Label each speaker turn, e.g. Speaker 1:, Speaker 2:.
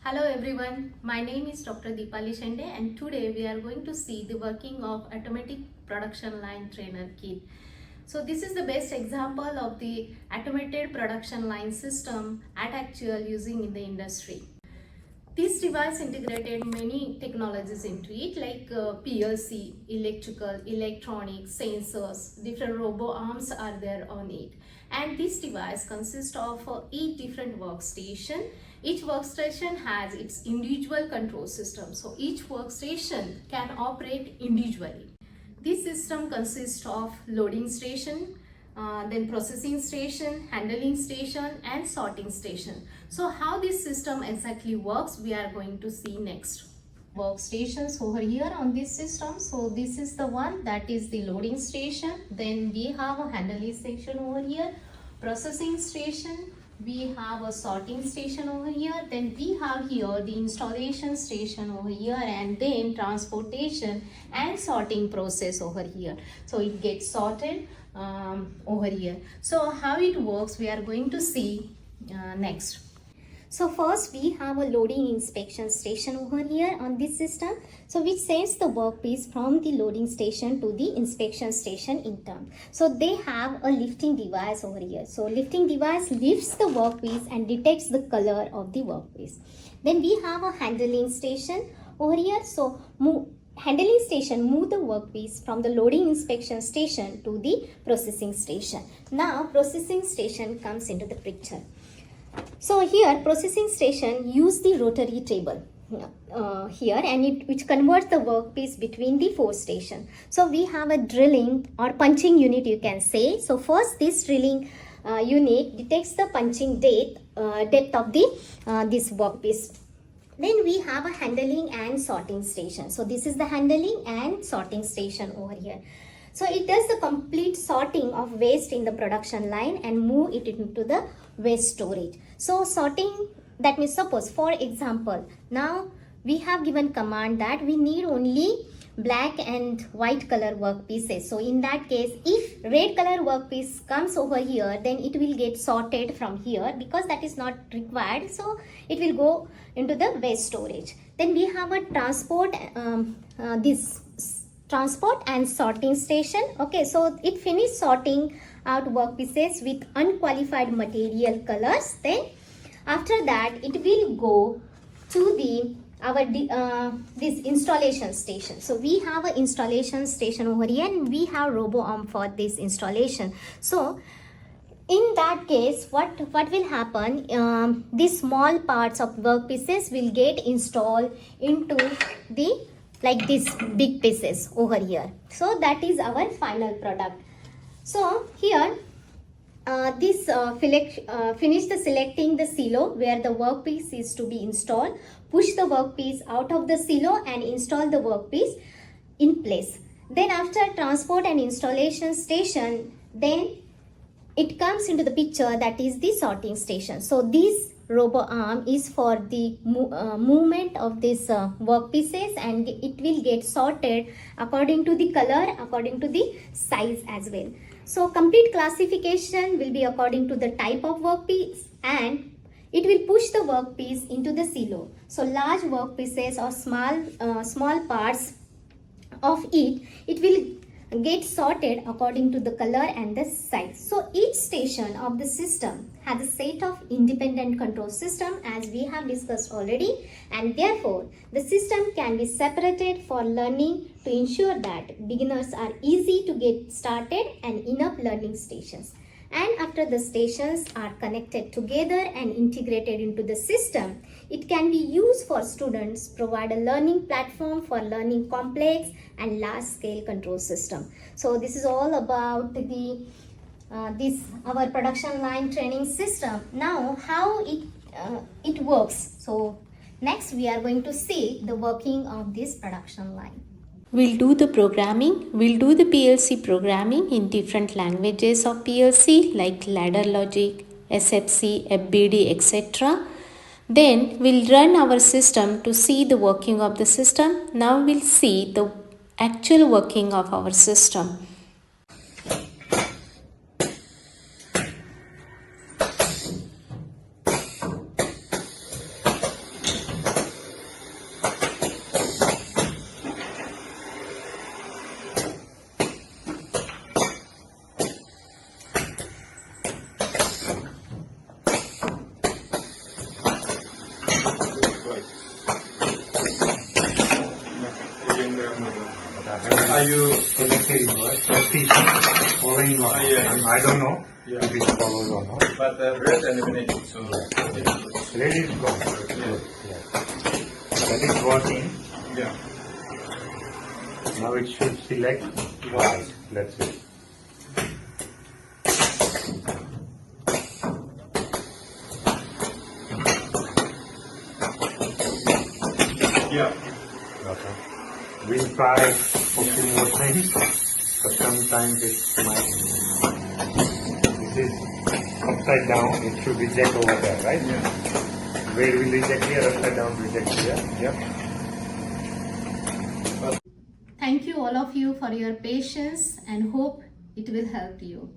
Speaker 1: Hello everyone, my name is Dr. Dipali Shende and today we are going to see the working of automatic production line trainer kit. So this is the best example of the automated production line system at actual using in the industry. This device integrated many technologies into it like PLC, electrical, electronics, sensors, different robo arms are there on it. And this device consists of 8 different workstations. Each workstation has its individual control system. So each workstation can operate individually. This system consists of loading station, then processing station, handling station and sorting station. So how this system exactly works we are going to see next. Workstations over here on this system. So this is the one that is the loading station. Then we have a handling station over here, processing station, we have a sorting station over here, then we have here the installation station over here, and then transportation and sorting process over here. So it gets sorted over here. So how it works we are going to see next. So first we have a loading inspection station over here on this system. So which sends the workpiece from the loading station to the inspection station in turn. So they have a lifting device over here. So lifting device lifts the workpiece and detects the color of the workpiece. Then we have a handling station over here. So handling station move the workpiece from the loading inspection station to the processing station. Now processing station comes into the picture. So here processing station use the rotary table here, and which converts the workpiece between the 4 stations. So we have a drilling or punching unit you can say. So first this drilling unit detects the punching depth of the this workpiece. Then we have a handling and sorting station. So this is the handling and sorting station over here. So it does the complete sorting of waste in the production line and move it into the waste storage. So sorting, that means suppose for example, now we have given command that we need only black and white color workpieces. So in that case, if red color workpiece comes over here, then it will get sorted from here because that is not required. So it will go into the waste storage. Then we have a transport and sorting station. Okay, so it finished sorting out workpieces with unqualified material colors. Then after that it will go to the this installation station. So we have an installation station over here and we have robo arm for this installation. So in that case what will happen, these small parts of workpieces will get installed into the like these big pieces over here. So that is our final product. So here finish the selecting the silo where the workpiece is to be installed, push the workpiece out of the silo and install the workpiece in place. Then after transport and installation station, then it comes into the picture, that is the sorting station. So this robo arm is for the movement of these workpieces, and it will get sorted according to the color, according to the size as well. So complete classification will be according to the type of workpiece, and it will push the workpiece into the silo. So large workpieces or small parts of it will get sorted according to the color and the size. So each station of the system has a set of independent control system as we have discussed already, and therefore the system can be separated for learning to ensure that beginners are easy to get started and enough learning stations. And after the stations are connected together and integrated into the system, it can be used for students, provide a learning platform for learning complex and large scale control system. So this is all about the our production line training system. Now how it works. So next we are going to see the working of this production line.
Speaker 2: We'll do the programming. We'll do the PLC programming in different languages of PLC like ladder logic, SFC, FBD, etc. Then we'll run our system to see the working of the system. Now we'll see the actual working of our system.
Speaker 3: Are you
Speaker 4: selected inverse, rotation, following or not.
Speaker 3: yeah.
Speaker 4: I don't know
Speaker 3: Yeah.
Speaker 4: if it follows or not.
Speaker 3: But the red eliminated, so
Speaker 4: Red is gone. Good. Yeah. That is working.
Speaker 3: yeah.
Speaker 4: Now it should select white. Let's see.
Speaker 3: Yeah.
Speaker 4: Okay. We'll try a few more things, but sometimes it might. This is upside down. It should reject over there, right?
Speaker 3: Yeah.
Speaker 4: Where will reject here? Upside down reject here. Yep.
Speaker 1: Thank you all of you for your patience and hope it will help you.